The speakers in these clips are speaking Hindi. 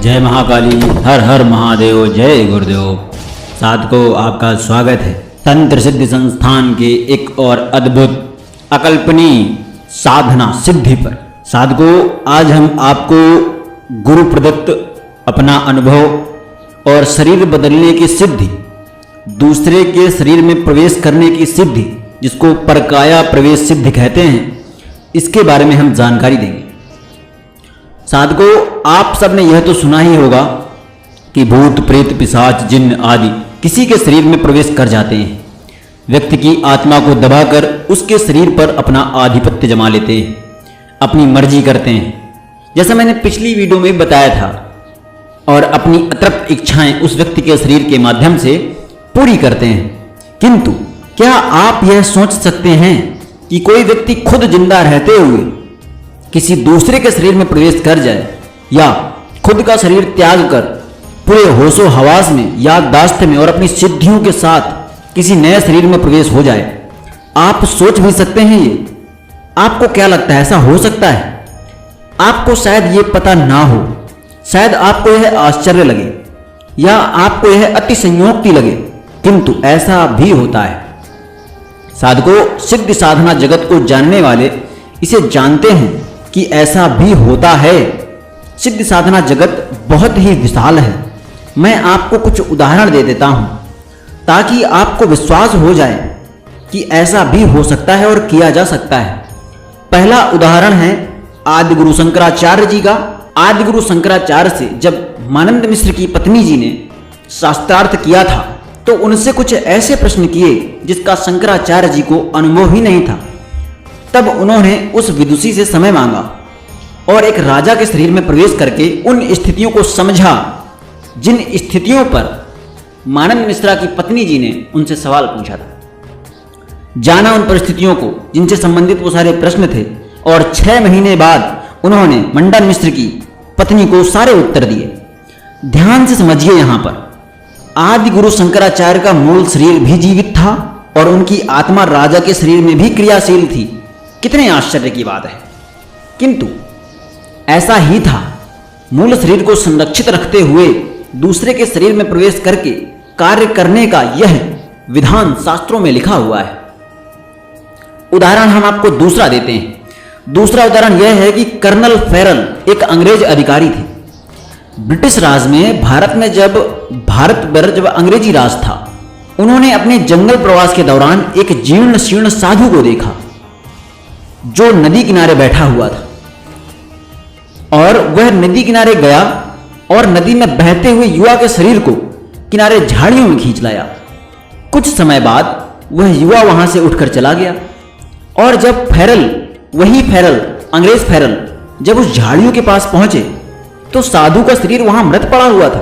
जय महाकाली, हर हर महादेव, जय गुरुदेव। साधकों, आपका स्वागत है तंत्र सिद्धि संस्थान के एक और अद्भुत अकल्पनीय साधना सिद्धि पर। साधकों, आज हम आपको गुरु प्रदत्त अपना अनुभव और शरीर बदलने की सिद्धि, दूसरे के शरीर में प्रवेश करने की सिद्धि, जिसको परकाया प्रवेश सिद्धि कहते हैं, इसके बारे में हम जानकारी देंगे। साधकों, आप सबने यह तो सुना ही होगा कि भूत प्रेत पिशाच जिन्न आदि किसी के शरीर में प्रवेश कर जाते हैं, व्यक्ति की आत्मा को दबाकर उसके शरीर पर अपना आधिपत्य जमा लेते हैं, अपनी मर्जी करते हैं, जैसा मैंने पिछली वीडियो में बताया था, और अपनी अतृप्त इच्छाएं उस व्यक्ति के शरीर के माध्यम से पूरी करते हैं। किंतु क्या आप यह सोच सकते हैं कि कोई व्यक्ति खुद जिंदा रहते हुए किसी दूसरे के शरीर में प्रवेश कर जाए, या खुद का शरीर त्याग कर पूरे होशो हवास में, याददाश्त में और अपनी सिद्धियों के साथ किसी नए शरीर में प्रवेश हो जाए? आप सोच भी सकते हैं ये? आपको क्या लगता है, ऐसा हो सकता है? आपको शायद ये पता ना हो, शायद आपको यह आश्चर्य लगे या आपको यह अति संयोक्ति लगे, किंतु ऐसा भी होता है। साधकों, सिद्ध साधना जगत को जानने वाले इसे जानते हैं कि ऐसा भी होता है। सिद्ध साधना जगत बहुत ही विशाल है। मैं आपको कुछ उदाहरण दे देता हूं ताकि आपको विश्वास हो जाए कि ऐसा भी हो सकता है और किया जा सकता है। पहला उदाहरण है आदि गुरु शंकराचार्य जी का। आदि गुरु शंकराचार्य से जब मानंद मिश्र की पत्नी जी ने शास्त्रार्थ किया था, तो उनसे कुछ ऐसे प्रश्न किए जिसका शंकराचार्य जी को अनुभव ही नहीं था। तब उन्होंने उस विदुषी से समय मांगा और एक राजा के शरीर में प्रवेश करके उन स्थितियों को समझा जिन स्थितियों पर मानंद मिश्रा की पत्नी जी ने उनसे सवाल पूछा था। जाना उन परिस्थितियों को जिनसे संबंधित वो सारे प्रश्न थे, और 6 महीने बाद उन्होंने मंडन मिश्र की पत्नी को सारे उत्तर दिए। ध्यान से समझिए, यहां पर आदि गुरु शंकराचार्य का मूल शरीर भी जीवित था और उनकी आत्मा राजा के शरीर में भी क्रियाशील थी। कितने आश्चर्य की बात है। किंतु ऐसा ही था, मूल शरीर को संरक्षित रखते हुए दूसरे के शरीर में प्रवेश करके कार्य करने का यह विधान शास्त्रों में लिखा हुआ है। उदाहरण हम आपको दूसरा देते हैं। दूसरा उदाहरण यह है कि कर्नल फेरल एक अंग्रेज अधिकारी थे। ब्रिटिश राज में भारत में जब अंग्रेजी राज था, उन्होंने अपने जंगल प्रवास के दौरान एक जीर्ण शीर्ण साधु को देखा जो नदी किनारे बैठा हुआ था, और वह नदी किनारे गया और नदी में बहते हुए युवा के शरीर को किनारे झाड़ियों में खींच लाया। कुछ समय बाद वह युवा वहां से उठकर चला गया, और जब अंग्रेज फेरल जब उस झाड़ियों के पास पहुंचे तो साधु का शरीर वहां मृत पड़ा हुआ था।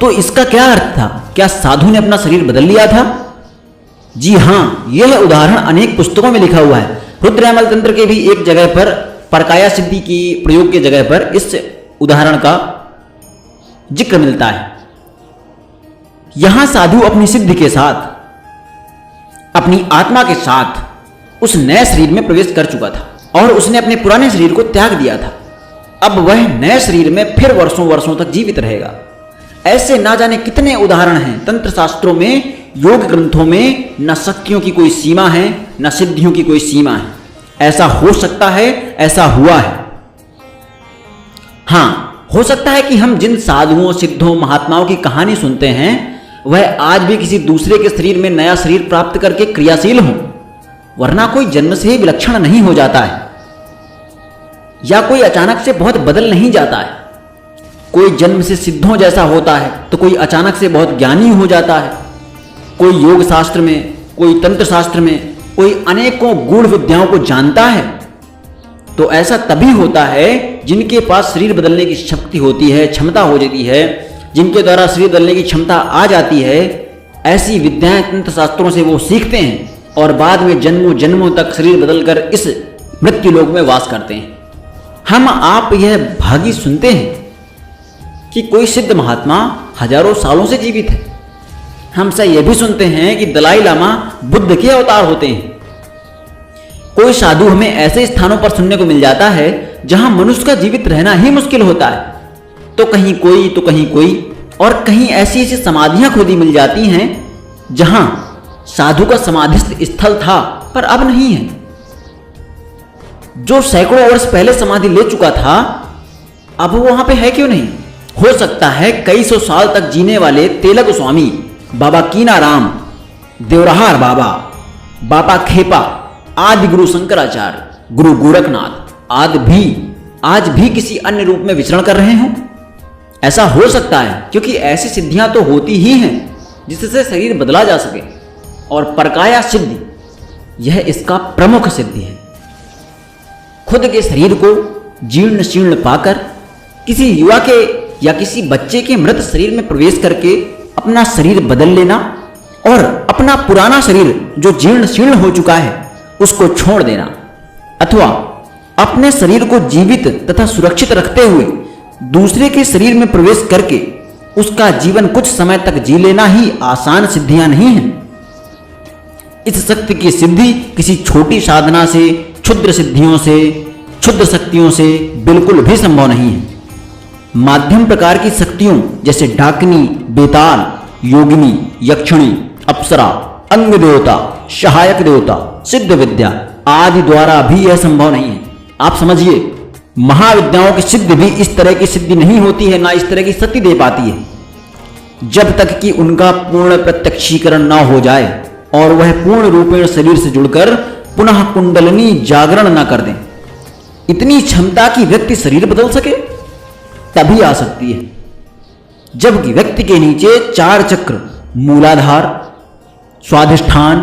तो इसका क्या अर्थ था? क्या साधु ने अपना शरीर बदल लिया था? जी हां, यह उदाहरण अनेक पुस्तकों में लिखा हुआ है। रुद्रयामल तंत्र के भी एक जगह पर परकाया सिद्धि की प्रयोग के जगह पर इस उदाहरण का जिक्र मिलता है। यहां साधु अपनी सिद्धि के साथ, अपनी आत्मा के साथ उस नए शरीर में प्रवेश कर चुका था, और उसने अपने पुराने शरीर को त्याग दिया था। अब वह नए शरीर में फिर वर्षों वर्षों तक जीवित रहेगा। ऐसे ना जाने कितने उदाहरण हैं तंत्र शास्त्रों में, योग ग्रंथों में। न शक्तियों की कोई सीमा है, न सिद्धियों की कोई सीमा है। ऐसा हो सकता है, ऐसा हुआ है। हां, हो सकता है कि हम जिन साधुओं, सिद्धों, महात्माओं की कहानी सुनते हैं, वह आज भी किसी दूसरे के शरीर में नया शरीर प्राप्त करके क्रियाशील हों, वरना कोई जन्म से ही विलक्षण नहीं हो जाता है, या कोई अचानक से बहुत बदल नहीं जाता है। कोई जन्म से सिद्धों जैसा होता है तो कोई अचानक से बहुत ज्ञानी हो जाता है। कोई योग शास्त्र में, कोई तंत्र शास्त्र में, कोई अनेकों गूढ़ विद्याओं को जानता है। तो ऐसा तभी होता है जिनके पास शरीर बदलने की शक्ति होती है, क्षमता हो जाती है, जिनके द्वारा शरीर बदलने की क्षमता आ जाती है। ऐसी विद्याएं तंत्र शास्त्रों से वो सीखते हैं और बाद में जन्मों जन्मों तक शरीर बदलकर इस मृत्यु लोक में वास करते हैं। हम आप यह भागी सुनते हैं कि कोई सिद्ध महात्मा हजारों सालों से जीवित है। हमसे यह भी सुनते हैं कि दलाई लामा बुद्ध के अवतार होते हैं। कोई साधु हमें ऐसे स्थानों पर सुनने को मिल जाता है जहां मनुष्य का जीवित रहना ही मुश्किल होता है। तो कहीं कोई और कहीं ऐसी ऐसी समाधियां खोदी मिल जाती हैं जहां साधु का समाधिस्थ स्थल था पर अब नहीं है। जो सैकड़ों वर्ष पहले समाधि ले चुका था अब वो वहां पे है क्यों नहीं? हो सकता है कई सौ साल तक जीने वाले तेलग स्वामी, बाबा कीनाराम, देवरहार बाबा, बाबा खेपा, आदि गुरु शंकराचार्य, गुरु गोरखनाथ आज भी किसी अन्य रूप में विचरण कर रहे हों। ऐसा हो सकता है क्योंकि ऐसी सिद्धियां तो होती ही हैं जिससे शरीर बदला जा सके, और परकाया सिद्धि यह इसका प्रमुख सिद्धि है। खुद के शरीर को जीर्ण शीर्ण पाकर किसी युवा के या किसी बच्चे के मृत शरीर में प्रवेश करके अपना शरीर बदल लेना और अपना पुराना शरीर जो जीर्ण शीर्ण हो चुका है उसको छोड़ देना, अथवा अपने शरीर को जीवित तथा सुरक्षित रखते हुए दूसरे के शरीर में प्रवेश करके उसका जीवन कुछ समय तक जी लेना ही आसान सिद्धियां नहीं हैं। इस शक्ति की सिद्धि किसी छोटी साधना से, क्षुद्र सिद्धियों से, क्षुद्र शक्तियों से बिल्कुल भी संभव नहीं है। माध्यम प्रकार की शक्तियों जैसे डाकिनी, बेताल, योगिनी, यक्षिणी, अप्सरा, अंग देवता, सहायक देवता, सिद्ध विद्या आदि द्वारा भी यह संभव नहीं है। आप समझिए, महाविद्याओं की सिद्धि भी इस तरह की सिद्धि नहीं होती है, ना इस तरह की शक्ति दे पाती है जब तक कि उनका पूर्ण प्रत्यक्षीकरण ना हो जाए और वह पूर्ण रूपेण शरीर से जुड़कर पुनः कुंडलिनी जागरण ना कर दें। इतनी क्षमता की व्यक्ति शरीर बदल सके तभी आ सकती है जबकि व्यक्ति के नीचे 4 चक्र मूलाधार, स्वाधिष्ठान,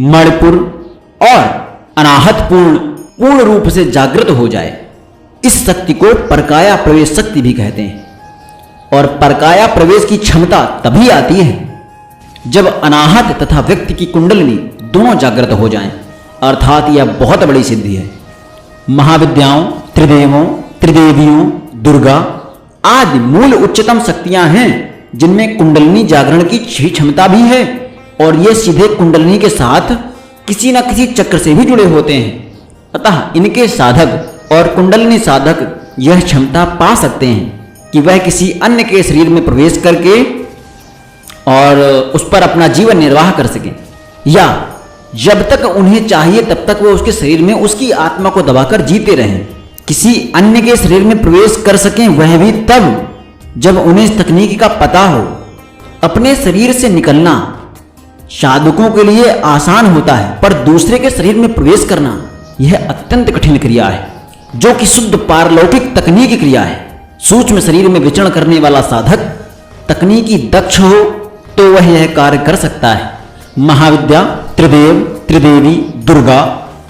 मणिपुर और अनाहत पूर्ण रूप से जागृत हो जाए। इस शक्ति को परकाया प्रवेश शक्ति भी कहते हैं। और परकाया प्रवेश की क्षमता तभी आती है जब अनाहत तथा व्यक्ति की कुंडलिनी दोनों जागृत हो जाएं, अर्थात यह बहुत बड़ी सिद्धि है। महाविद्याओं, त्रिदेवों, त्रिदेवियों, दुर्गा आदि मूल उच्चतम शक्तियां हैं जिनमें कुंडलिनी जागरण की क्षमता भी है, और ये सीधे कुंडलिनी के साथ किसी न किसी चक्र से भी जुड़े होते हैं। अतः इनके साधक और कुंडलिनी साधक यह क्षमता पा सकते हैं कि वह किसी अन्य के शरीर में प्रवेश करके और उस पर अपना जीवन निर्वाह कर सकें, या जब तक उन्हें चाहिए तब तक वह उसके शरीर में उसकी आत्मा को दबाकर जीते रहें। किसी अन्य के शरीर में प्रवेश कर सकें, वह भी तब जब उन्हें इस तकनीक का पता हो। अपने शरीर से निकलना साधकों के लिए आसान होता है, पर दूसरे के शरीर में प्रवेश करना यह अत्यंत कठिन क्रिया है, जो कि शुद्ध पारलौकिक तकनीकी क्रिया है। सूक्ष्म शरीर में विचरण करने वाला साधक तकनीकी दक्ष हो तो वह यह कार्य कर सकता है। महाविद्या, त्रिदेव, त्रिदेवी, दुर्गा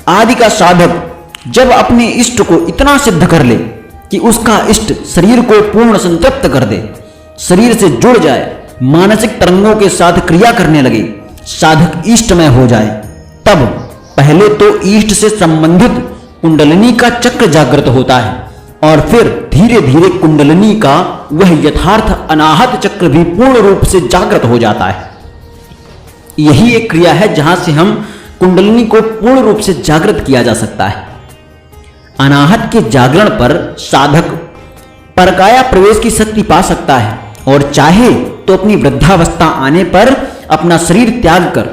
आदि का साधक जब अपने इष्ट को इतना सिद्ध कर ले कि उसका इष्ट शरीर को पूर्ण संतृप्त कर दे, शरीर से जुड़ जाए, मानसिक तरंगों के साथ क्रिया करने लगे, साधक इष्टमय हो जाए, तब पहले तो इष्ट से संबंधित कुंडलिनी का चक्र जागृत होता है और फिर धीरे धीरे कुंडलिनी का वह यथार्थ अनाहत चक्र भी पूर्ण रूप से जागृत हो जाता है। यही एक क्रिया है जहां से हम कुंडलिनी को पूर्ण रूप से जागृत किया जा सकता है। अनाहत के जागरण पर साधक परकाया प्रवेश की शक्ति पा सकता है और चाहे तो अपनी वृद्धावस्था आने पर अपना शरीर त्याग कर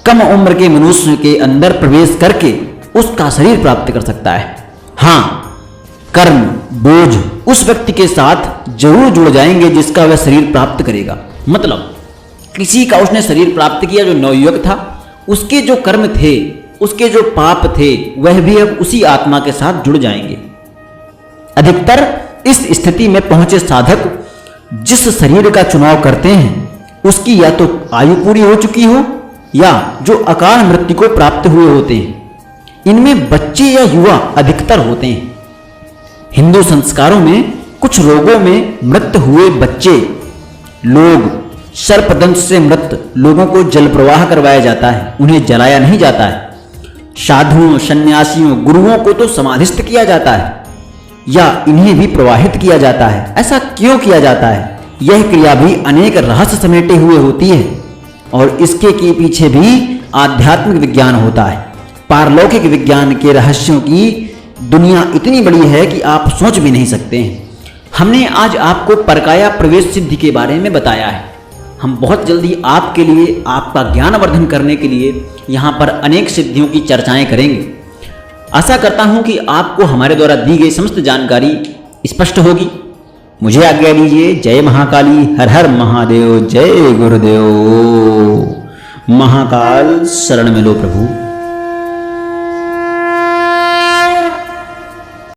कम उम्र के मनुष्य के अंदर प्रवेश करके उसका शरीर प्राप्त कर सकता है। हाँ, कर्म बोझ उस व्यक्ति के साथ जरूर जुड़ जाएंगे जिसका वह शरीर प्राप्त करेगा। मतलब किसी का उसने शरीर प्राप्त किया जो नवयुवक था, उसके जो कर्म थे, उसके जो पाप थे, वह भी अब उसी आत्मा के साथ जुड़ जाएंगे। अधिकतर इस स्थिति में पहुंचे साधक जिस शरीर का चुनाव करते हैं उसकी या तो आयु पूरी हो चुकी हो या जो अकाल मृत्यु को प्राप्त हुए होते हैं। इनमें बच्चे या युवा अधिकतर होते हैं। हिंदू संस्कारों में कुछ रोगों में मृत हुए बच्चे लोग, सर्पदंश से मृत लोगों को जल प्रवाह करवाया जाता है, उन्हें जलाया नहीं जाता है। साधुओं, सन्यासियों, गुरुओं को तो समाधिस्थ किया जाता है या इन्हें भी प्रवाहित किया जाता है। ऐसा क्यों किया जाता है? यह क्रिया भी अनेक रहस्य समेटे हुए होती है और इसके पीछे भी आध्यात्मिक विज्ञान होता है। पारलौकिक विज्ञान के रहस्यों की दुनिया इतनी बड़ी है कि आप सोच भी नहीं सकते हैं। हमने आज आपको परकाया प्रवेश सिद्धि के बारे में बताया है। हम बहुत जल्दी आपके लिए, आपका ज्ञानवर्धन करने के लिए यहाँ पर अनेक सिद्धियों की चर्चाएं करेंगे। आशा करता हूँ कि आपको हमारे द्वारा दी गई समस्त जानकारी स्पष्ट होगी। मुझे आज्ञा दीजिए। जय महाकाली, हर हर महादेव, जय गुरुदेव। महाकाल शरण में लो प्रभु।